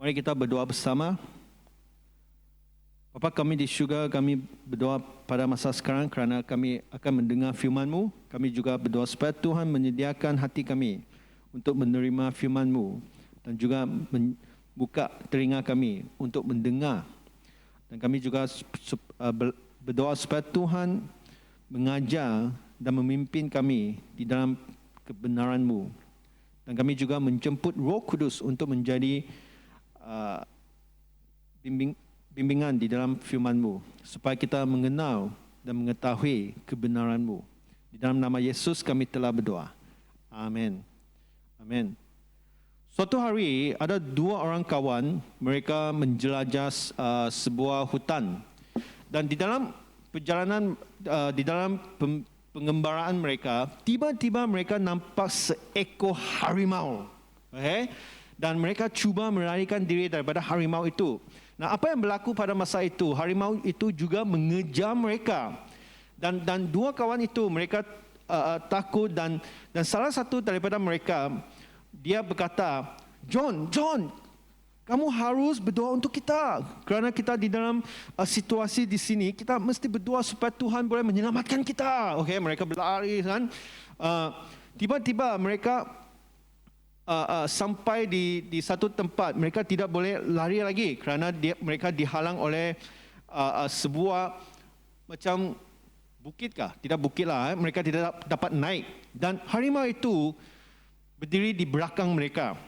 Mari kita berdoa bersama. Bapa kami di syurga, kami berdoa pada masa sekarang kerana kami akan mendengar firman-Mu. Kami juga berdoa supaya Tuhan menyediakan hati kami untuk menerima firman-Mu dan juga membuka telinga kami untuk mendengar. Dan kami juga berdoa supaya Tuhan mengajar dan memimpin kami di dalam kebenaran-Mu. Dan kami juga menjemput Roh Kudus untuk menjadi bimbingan di dalam firman-Mu supaya kita mengenal dan mengetahui kebenaran-Mu. Di dalam nama Yesus kami telah berdoa. Amin. Amin. Suatu hari ada dua orang kawan, mereka menjelajah sebuah hutan. Dan di dalam perjalanan, di dalam pengembaraan mereka, tiba-tiba mereka nampak seekor harimau. Okay? Dan mereka cuba melarikan diri daripada harimau itu. Nah, apa yang berlaku pada masa itu? Harimau itu juga mengejar mereka. Dan dua kawan itu, mereka takut dan salah satu daripada mereka, dia berkata, John, kamu harus berdoa untuk kita. Kerana kita di dalam situasi di sini, kita mesti berdoa supaya Tuhan boleh menyelamatkan kita. Okay, mereka berlari kan. Tiba-tiba mereka sampai di satu tempat, mereka tidak boleh lari lagi kerana mereka dihalang oleh sebuah macam bukit kah? Tidak bukit lah, mereka tidak dapat naik. Dan harimau itu berdiri di belakang mereka.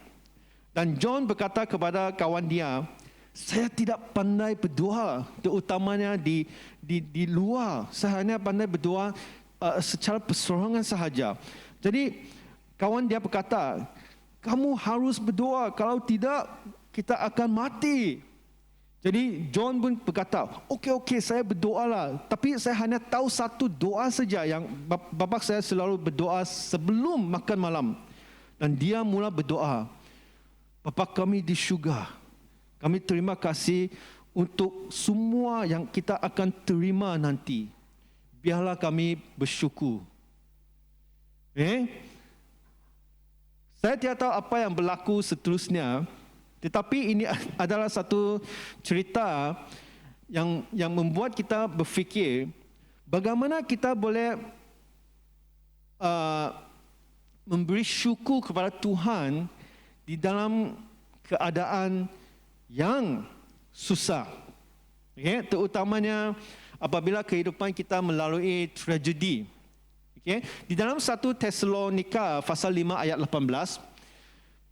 Dan John berkata kepada kawan dia, saya tidak pandai berdoa, terutamanya di luar. Saya hanya pandai berdoa secara perseorangan sahaja. Jadi kawan dia berkata, kamu harus berdoa, kalau tidak kita akan mati. Jadi John pun berkata, okey, saya berdoalah. Tapi saya hanya tahu satu doa saja yang bapa saya selalu berdoa sebelum makan malam. Dan dia mula berdoa, Bapa kami di syurga, kami terima kasih untuk semua yang kita akan terima nanti. Biarlah kami bersyukur. Saya tidak tahu apa yang berlaku seterusnya, tetapi ini adalah satu cerita yang membuat kita berfikir bagaimana kita boleh memberi syukur kepada Tuhan di dalam keadaan yang susah. Okay? Terutamanya apabila kehidupan kita melalui tragedi. Okay. Di dalam 1 Tesalonika pasal 5 ayat 18,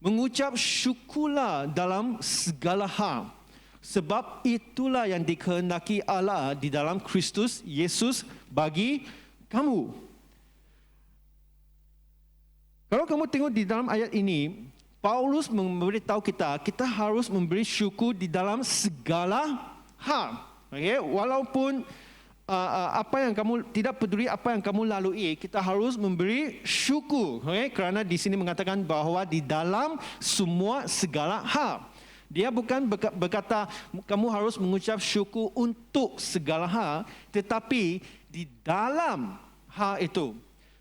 mengucap syukurlah dalam segala hal, sebab itulah yang dikehendaki Allah di dalam Kristus Yesus bagi kamu. Kalau kamu tengok di dalam ayat ini, Paulus memberitahu kita harus memberi syukur di dalam segala hal. Okay. Walaupun apa yang kamu tidak peduli apa yang kamu lalui, kita harus memberi syukur. Okay? Kerana di sini mengatakan bahawa di dalam semua segala hal. Dia bukan berkata kamu harus mengucap syukur untuk segala hal, tetapi di dalam hal itu.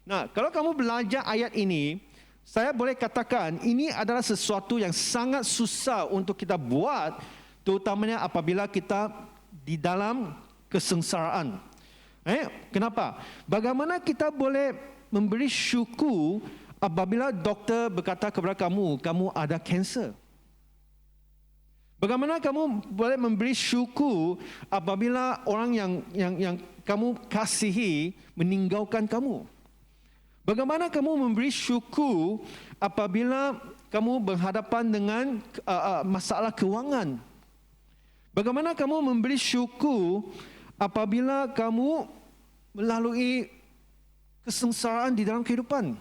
Nah, kalau kamu belajar ayat ini, saya boleh katakan ini adalah sesuatu yang sangat susah untuk kita buat, terutamanya apabila kita di dalam kesengsaraan. Kenapa? Bagaimana kita boleh memberi syukur apabila doktor berkata kepada kamu ada kanser? Bagaimana kamu boleh memberi syukur apabila orang yang kamu kasihi meninggalkan kamu? Bagaimana kamu memberi syukur apabila kamu berhadapan dengan masalah kewangan? Bagaimana kamu memberi syukur apabila kamu melalui kesengsaraan di dalam kehidupan?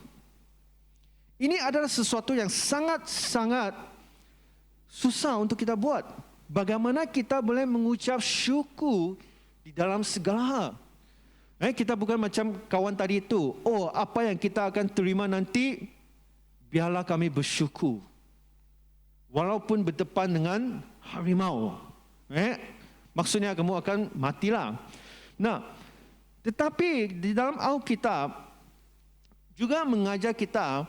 Ini adalah sesuatu yang sangat-sangat susah untuk kita buat. Bagaimana kita boleh mengucap syukur di dalam segala hal? Kita bukan macam kawan tadi itu. Apa yang kita akan terima nanti, biarlah kami bersyukur. Walaupun berdepan dengan harimau. Maksudnya kamu akan matilah. Nah, tetapi di dalam Alkitab juga mengajar kita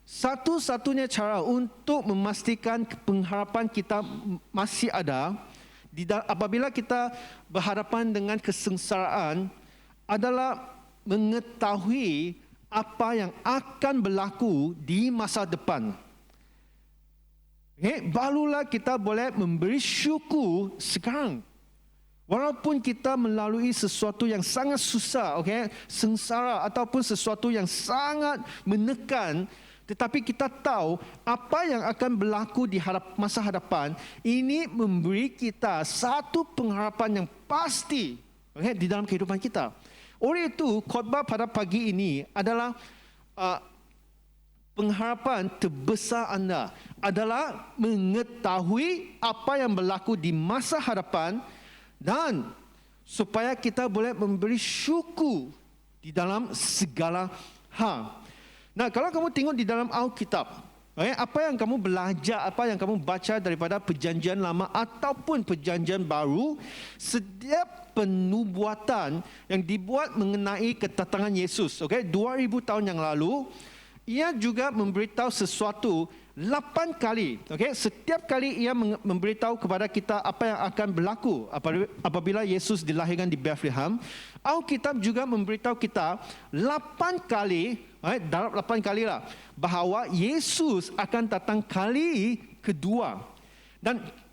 Satu-satunya cara untuk memastikan pengharapan kita masih ada apabila kita berhadapan dengan kesengsaraan adalah mengetahui apa yang akan berlaku di masa depan. Barulah kita boleh memberi syukur sekarang. Walaupun kita melalui sesuatu yang sangat susah, sengsara ataupun sesuatu yang sangat menekan, tetapi kita tahu apa yang akan berlaku di masa hadapan, ini memberi kita satu pengharapan yang pasti di dalam kehidupan kita. Oleh itu, khotbah pada pagi ini adalah pengharapan terbesar anda adalah mengetahui apa yang berlaku di masa hadapan dan supaya kita boleh memberi syukur di dalam segala hal. Nah, kalau kamu tengok di dalam Alkitab, apa yang kamu belajar, apa yang kamu baca daripada perjanjian lama ataupun perjanjian baru, setiap penubuatan yang dibuat mengenai kedatangan Yesus, 2000 tahun yang lalu, ia juga memberitahu sesuatu 8 kali. Setiap kali ia memberitahu kepada kita apa yang akan berlaku apabila Yesus dilahirkan di Bethlehem. Alkitab juga memberitahu kita 8 kali, dalam 8 kali lah, bahawa Yesus akan datang kali kedua.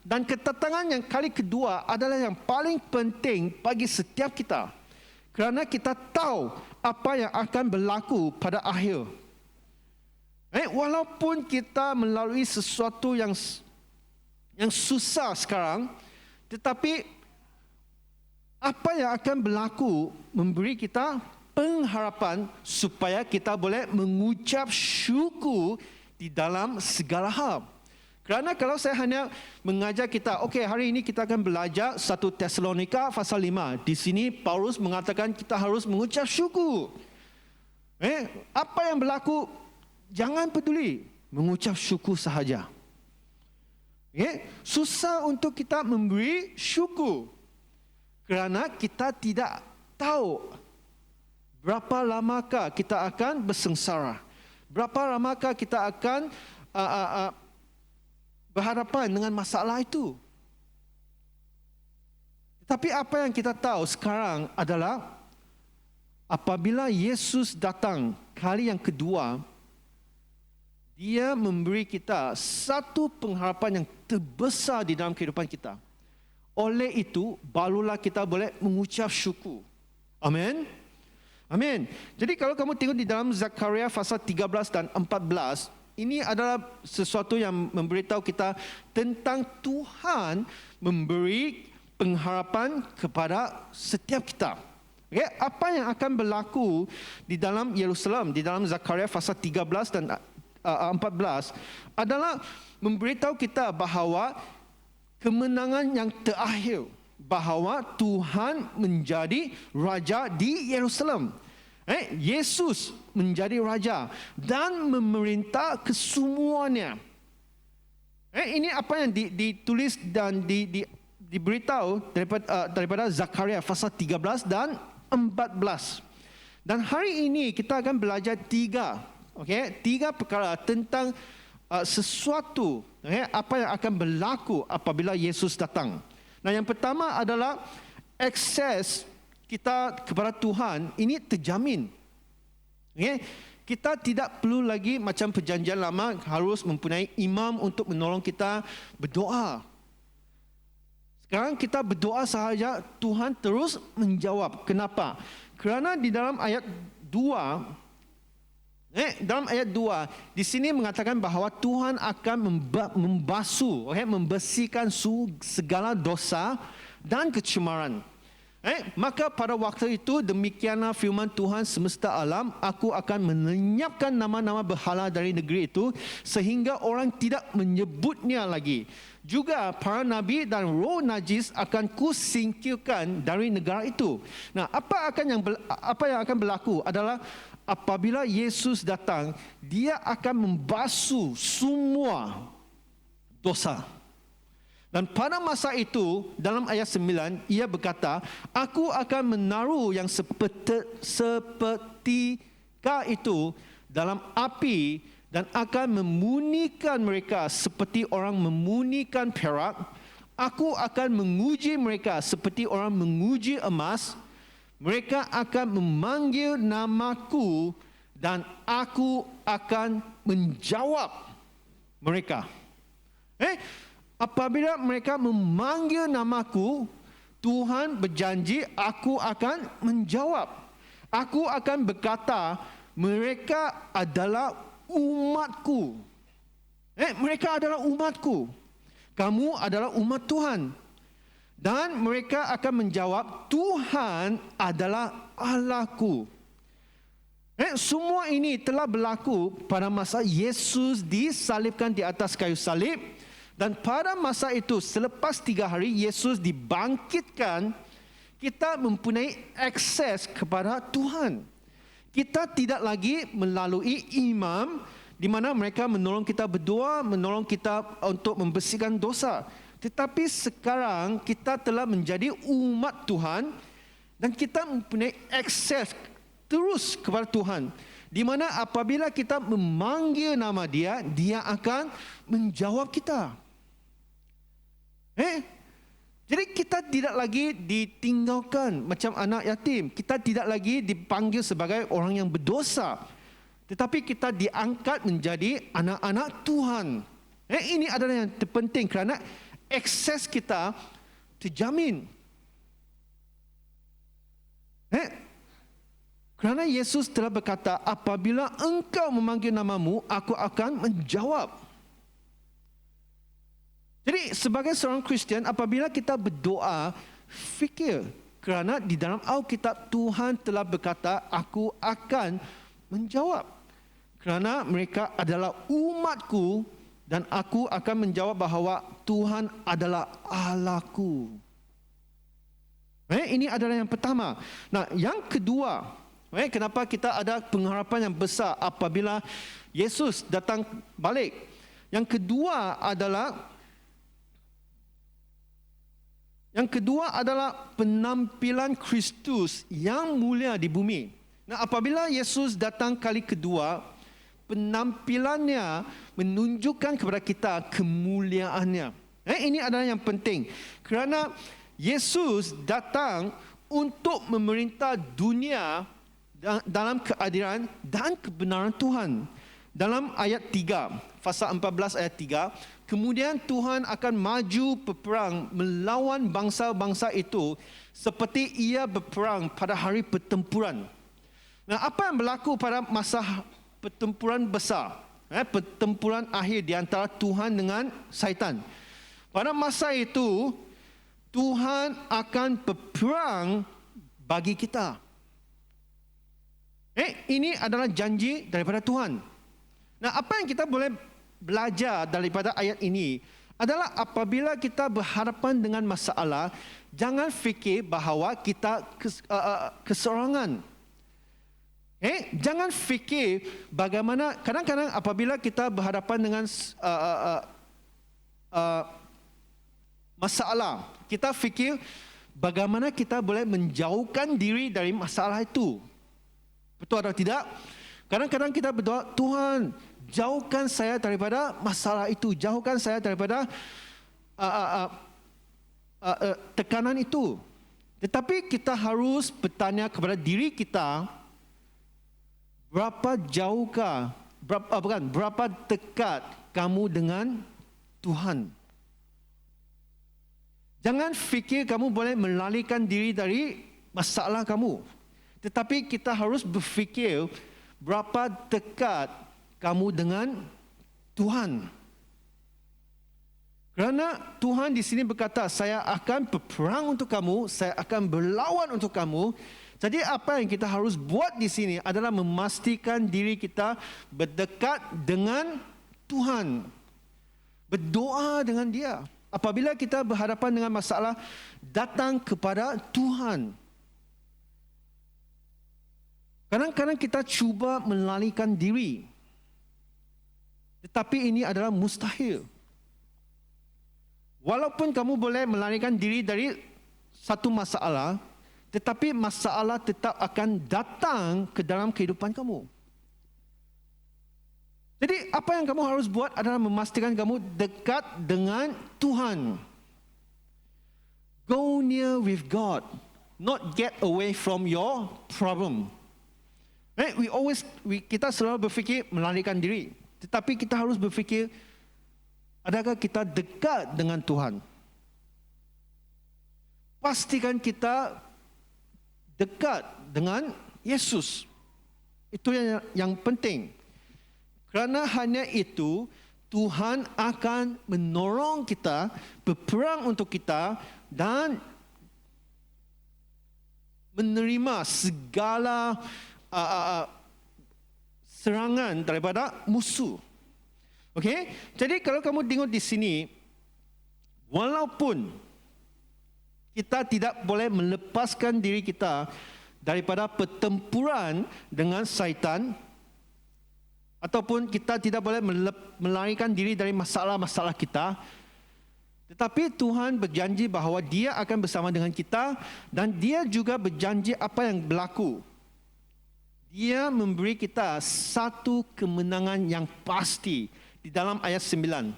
Dan kedatangan yang kali kedua adalah yang paling penting bagi setiap kita. Kerana kita tahu apa yang akan berlaku pada akhir. Walaupun kita melalui sesuatu yang susah sekarang, tetapi apa yang akan berlaku memberi kita pengharapan supaya kita boleh mengucap syukur di dalam segala hal. Kerana kalau saya hanya mengajar kita, hari ini kita akan belajar 1 Tesalonika pasal 5. Di sini Paulus mengatakan kita harus mengucap syukur. Apa yang berlaku, jangan peduli, mengucap syukur sahaja. Susah untuk kita memberi syukur kerana kita tidak tahu berapa lamakah kita akan bersengsara, berapa lamakah kita akan berhadapan dengan masalah itu. Tetapi apa yang kita tahu sekarang adalah apabila Yesus datang kali yang kedua, Dia memberi kita satu pengharapan yang terbesar di dalam kehidupan kita. Oleh itu, barulah kita boleh mengucap syukur. Amin. Amin. Jadi kalau kamu tengok di dalam Zakaria pasal 13 dan 14, ini adalah sesuatu yang memberitahu kita tentang Tuhan memberi pengharapan kepada setiap kita. Apa yang akan berlaku di dalam Yerusalem, di dalam Zakaria pasal 13 dan 14 adalah memberitahu kita bahawa kemenangan yang terakhir, bahawa Tuhan menjadi raja di Yerusalem. Yesus menjadi raja dan memerintah kesemuanya. Ini apa yang ditulis dan diberitahu daripada Zakaria pasal 13 dan 14. Dan hari ini kita akan belajar tiga perkara tentang sesuatu apa yang akan berlaku apabila Yesus datang. Nah, yang pertama adalah akses kita kepada Tuhan ini terjamin. Kita tidak perlu lagi macam perjanjian lama harus mempunyai imam untuk menolong kita berdoa. Sekarang kita berdoa sahaja, Tuhan terus menjawab. Kenapa? Kerana di dalam ayat 2, dalam ayat 2, di sini mengatakan bahawa Tuhan akan membasuh, membersihkan segala dosa dan kecemaran. Maka pada waktu itu demikianlah firman Tuhan semesta alam, aku akan melenyapkan nama-nama berhala dari negeri itu sehingga orang tidak menyebutnya lagi. Juga para nabi dan roh najis akan kusingkirkan dari negara itu. Nah, apa yang akan berlaku adalah apabila Yesus datang, Dia akan membasuh semua dosa. Dan pada masa itu, dalam ayat 9, Ia berkata, aku akan menaruh yang seperti itu dalam api dan akan memunikan mereka seperti orang memunikan perak. Aku akan menguji mereka seperti orang menguji emas. Mereka akan memanggil namaku dan aku akan menjawab mereka. Apabila mereka memanggil namaku, Tuhan berjanji aku akan menjawab. Aku akan berkata, mereka adalah umatku. Mereka adalah umatku. Kamu adalah umat Tuhan. Dan mereka akan menjawab, Tuhan adalah Allahku. Semua ini telah berlaku pada masa Yesus disalibkan di atas kayu salib. Dan pada masa itu, selepas 3 hari Yesus dibangkitkan, kita mempunyai akses kepada Tuhan. Kita tidak lagi melalui imam di mana mereka menolong kita berdoa, menolong kita untuk membersihkan dosa. Tetapi sekarang kita telah menjadi umat Tuhan dan kita mempunyai akses terus kepada Tuhan. Di mana apabila kita memanggil nama Dia, Dia akan menjawab kita. Jadi kita tidak lagi ditinggalkan macam anak yatim. Kita tidak lagi dipanggil sebagai orang yang berdosa. Tetapi kita diangkat menjadi anak-anak Tuhan. Ini adalah yang terpenting kerana akses kita terjamin. Kerana Yesus telah berkata, apabila engkau memanggil namamu, aku akan menjawab. Jadi sebagai seorang Kristian, apabila kita berdoa, fikir. Kerana di dalam Alkitab, Tuhan telah berkata, aku akan menjawab. Kerana mereka adalah umatku dan aku akan menjawab bahawa Tuhan adalah Allahku. Ini adalah yang pertama. Nah, yang kedua, kenapa kita ada pengharapan yang besar apabila Yesus datang balik? Yang kedua adalah penampilan Kristus yang mulia di bumi. Nah, apabila Yesus datang kali kedua, penampilannya menunjukkan kepada kita kemuliaannya. Ini adalah yang penting. Kerana Yesus datang untuk memerintah dunia dalam keadilan dan kebenaran Tuhan. Dalam ayat 3, pasal 14 ayat 3, kemudian Tuhan akan maju berperang melawan bangsa-bangsa itu seperti ia berperang pada hari pertempuran. Nah, apa yang berlaku pada masa pertempuran besar? Pertempuran akhir di antara Tuhan dengan syaitan. Pada masa itu, Tuhan akan berperang bagi kita. Ini adalah janji daripada Tuhan. Nah, apa yang kita boleh belajar daripada ayat ini adalah apabila kita berhadapan dengan masalah, jangan fikir bahawa kita keseorangan. Jangan fikir bagaimana, kadang-kadang apabila kita berhadapan dengan masalah, kita fikir bagaimana kita boleh menjauhkan diri dari masalah itu. Betul atau tidak? Kadang-kadang kita berdoa, Tuhan, jauhkan saya daripada masalah itu, jauhkan saya daripada tekanan itu. Tetapi kita harus bertanya kepada diri kita, berapa jauhkah, berapa dekat kamu dengan Tuhan? Jangan fikir kamu boleh melarikan diri dari masalah kamu. Tetapi kita harus berfikir berapa dekat kamu dengan Tuhan. Kerana Tuhan di sini berkata, saya akan berperang untuk kamu, saya akan berlawan untuk kamu. Jadi apa yang kita harus buat di sini adalah memastikan diri kita berdekat dengan Tuhan. Berdoa dengan Dia. Apabila kita berhadapan dengan masalah, datang kepada Tuhan. Kadang-kadang kita cuba melarikan diri. Tetapi ini adalah mustahil. Walaupun kamu boleh melarikan diri dari satu masalah, tetapi masalah tetap akan datang ke dalam kehidupan kamu. Jadi apa yang kamu harus buat adalah memastikan kamu dekat dengan Tuhan. Go near with God, not get away from your problem. Right? Kita selalu berfikir melarikan diri, tetapi kita harus berfikir, adakah kita dekat dengan Tuhan? Pastikan kita dekat dengan Yesus. Itu yang penting. Kerana hanya itu, Tuhan akan menolong kita, berperang untuk kita dan menerima segala serangan daripada musuh. Okey? Jadi kalau kamu tengok di sini, walaupun kita tidak boleh melepaskan diri kita daripada pertempuran dengan syaitan, ataupun kita tidak boleh melarikan diri dari masalah-masalah kita, tetapi Tuhan berjanji bahawa Dia akan bersama dengan kita dan Dia juga berjanji apa yang berlaku. Dia memberi kita satu kemenangan yang pasti di dalam ayat 9.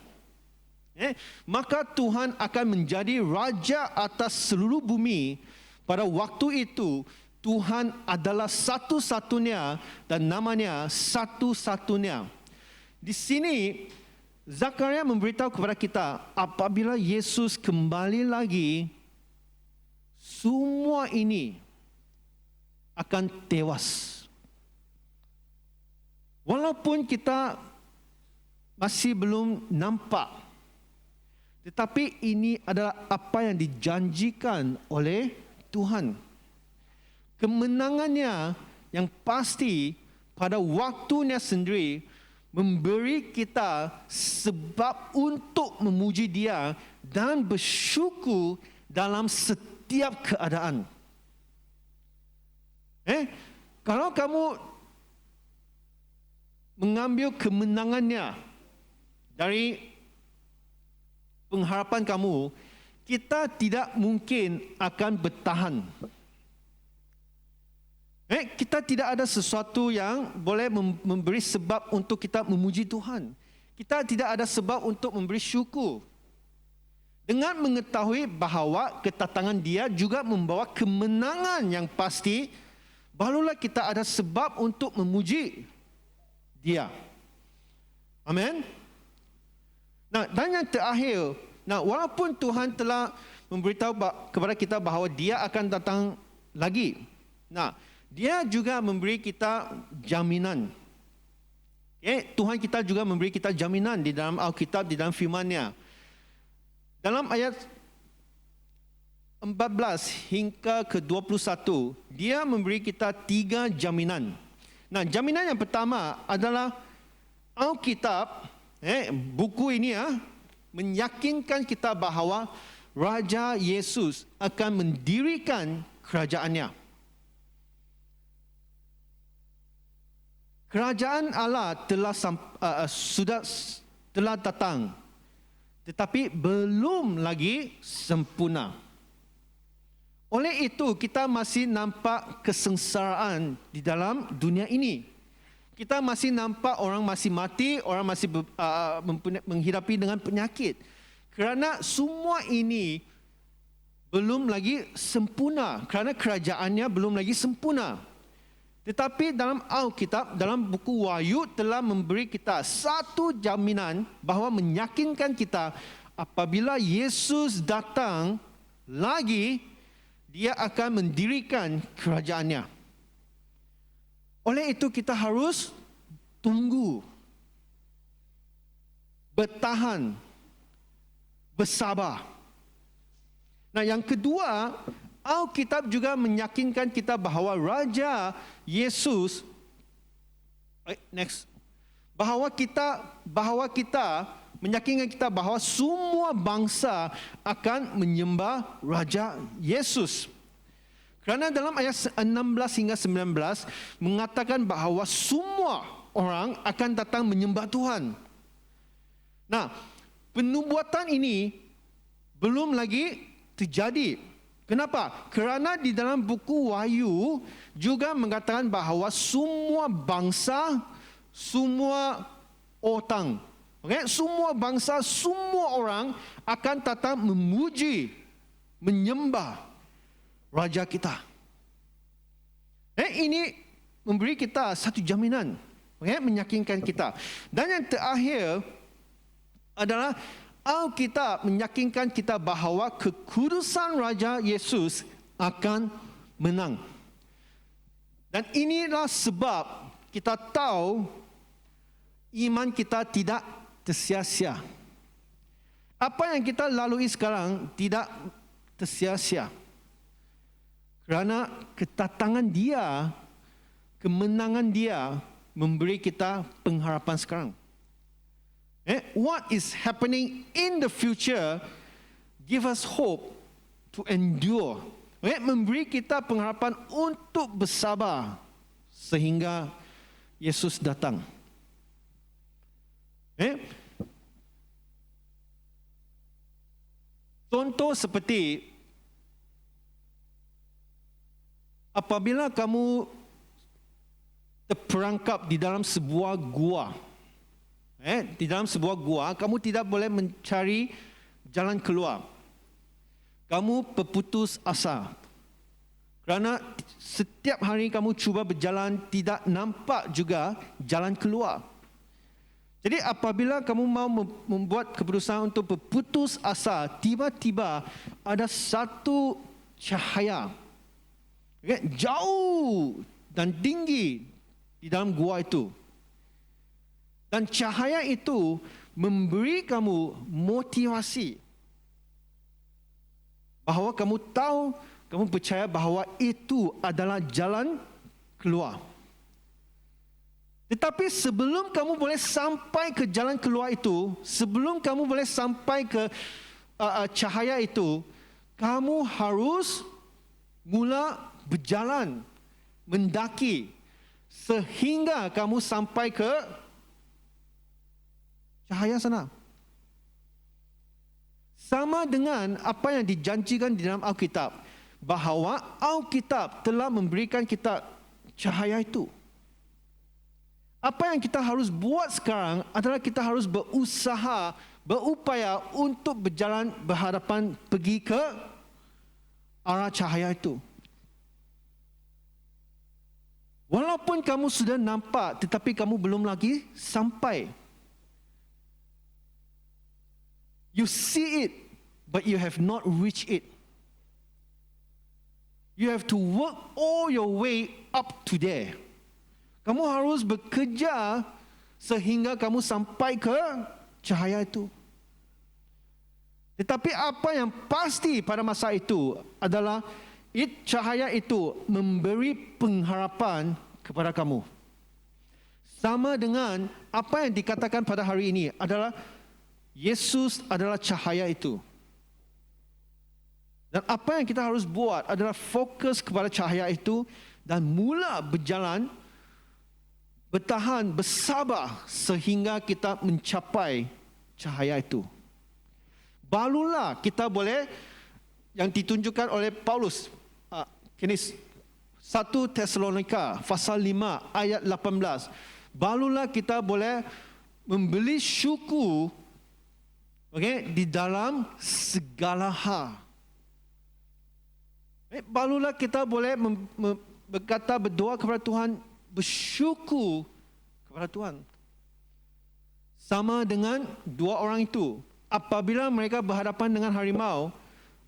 Maka Tuhan akan menjadi raja atas seluruh bumi. Pada waktu itu Tuhan adalah satu-satunya dan namanya satu-satunya. Di sini Zakaria memberitahu kepada kita, apabila Yesus kembali lagi, semua ini akan tewas. Walaupun kita masih belum nampak, tetapi ini adalah apa yang dijanjikan oleh Tuhan. Kemenangannya yang pasti pada waktunya sendiri memberi kita sebab untuk memuji Dia dan bersyukur dalam setiap keadaan. Kalau kamu mengambil kemenangannya dari pengharapan kamu, kita tidak mungkin akan bertahan. Kita tidak ada sesuatu yang boleh memberi sebab untuk kita memuji Tuhan. Kita tidak ada sebab untuk memberi syukur. Dengan mengetahui bahawa kedatangan Dia juga membawa kemenangan yang pasti, barulah kita ada sebab untuk memuji Dia. Amin. Nah, dan yang terakhir, walaupun Tuhan telah memberitahu kepada kita bahawa Dia akan datang lagi, Dia juga memberi kita jaminan. Tuhan kita juga memberi kita jaminan di dalam Alkitab, di dalam firman-Nya. Dalam ayat 14 hingga ke 21, Dia memberi kita 3 jaminan. Jaminan yang pertama adalah Alkitab, buku ini meyakinkan kita bahawa Raja Yesus akan mendirikan kerajaan-Nya. Kerajaan Allah telah datang, tetapi belum lagi sempurna. Oleh itu, kita masih nampak kesengsaraan di dalam dunia ini. Kita masih nampak orang masih mati, orang masih menghadapi dengan penyakit. Kerana semua ini belum lagi sempurna, kerana kerajaannya belum lagi sempurna. Tetapi dalam Alkitab, dalam buku Wahyu telah memberi kita satu jaminan bahawa meyakinkan kita apabila Yesus datang lagi, Dia akan mendirikan kerajaannya. Oleh itu kita harus tunggu, bertahan, bersabar. Yang kedua, Alkitab juga meyakinkan kita bahawa Raja Yesus, bahawa kita meyakinkan kita bahawa semua bangsa akan menyembah Raja Yesus. Kerana dalam ayat 16 hingga 19 mengatakan bahawa semua orang akan datang menyembah Tuhan. Penubuatan ini belum lagi terjadi. Kenapa? Kerana di dalam buku Wahyu juga mengatakan bahawa semua bangsa, semua orang. Okay? Semua bangsa, semua orang akan datang memuji, menyembah Raja kita. Ini memberi kita satu jaminan, meyakinkan kita. Dan yang terakhir adalah Alkitab meyakinkan kita bahawa kekudusan Raja Yesus akan menang. Dan inilah sebab kita tahu iman kita tidak tersia-sia. Apa yang kita lalui sekarang tidak tersia-sia. Kerana kedatangan dia, kemenangan dia memberi kita pengharapan sekarang. What is happening in the future give us hope to endure. Memberi kita pengharapan untuk bersabar sehingga Yesus datang. Contoh seperti apabila kamu terperangkap di dalam sebuah gua. Di dalam sebuah gua, kamu tidak boleh mencari jalan keluar. Kamu berputus asa. Kerana setiap hari kamu cuba berjalan, tidak nampak juga jalan keluar. Jadi apabila kamu mau membuat keputusan untuk berputus asa, tiba-tiba ada satu cahaya jauh dan tinggi di dalam gua itu. Dan cahaya itu memberi kamu motivasi bahawa kamu tahu, kamu percaya bahawa itu adalah jalan keluar. Tetapi sebelum kamu boleh sampai ke jalan keluar itu, sebelum kamu boleh sampai ke cahaya itu, kamu harus mula berjalan, mendaki, sehingga kamu sampai ke cahaya sana. Sama dengan apa yang dijanjikan di dalam Alkitab, bahawa Alkitab telah memberikan kita cahaya itu. Apa yang kita harus buat sekarang adalah kita harus berusaha, berupaya untuk berjalan berhadapan pergi ke arah cahaya itu. Walaupun kamu sudah nampak, tetapi kamu belum lagi sampai. You see it, but you have not reached it. You have to work all your way up to there. Kamu harus bekerja sehingga kamu sampai ke cahaya itu. Tetapi apa yang pasti pada masa itu adalah cahaya itu memberi pengharapan kepada kamu. Sama dengan apa yang dikatakan pada hari ini adalah Yesus adalah cahaya itu. Dan apa yang kita harus buat adalah fokus kepada cahaya itu dan mula berjalan, bertahan, bersabar sehingga kita mencapai cahaya itu. Barulah kita boleh, yang ditunjukkan oleh Paulus, 1 Tesalonika pasal 5 ayat 18. Barulah kita boleh membeli syukur di dalam segala hal. Barulah kita boleh berkata, berdoa kepada Tuhan, bersyukur kepada Tuhan. Sama dengan dua orang itu. Apabila mereka berhadapan dengan harimau,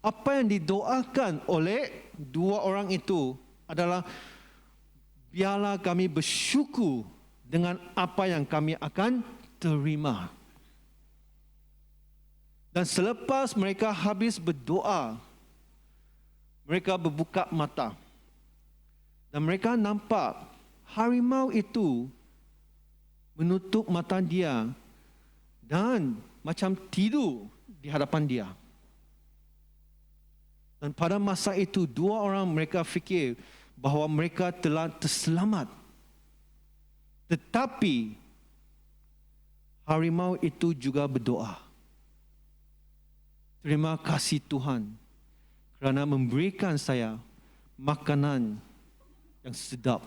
apa yang didoakan oleh dua orang itu adalah, biarlah kami bersyukur dengan apa yang kami akan terima. Dan selepas mereka habis berdoa, mereka berbuka mata. Dan mereka nampak harimau itu menutup mata dia dan macam tidur di hadapan dia. Dan pada masa itu dua orang mereka fikir bahawa mereka telah terselamat. Tetapi harimau itu juga berdoa. Terima kasih Tuhan kerana memberikan saya makanan yang sedap.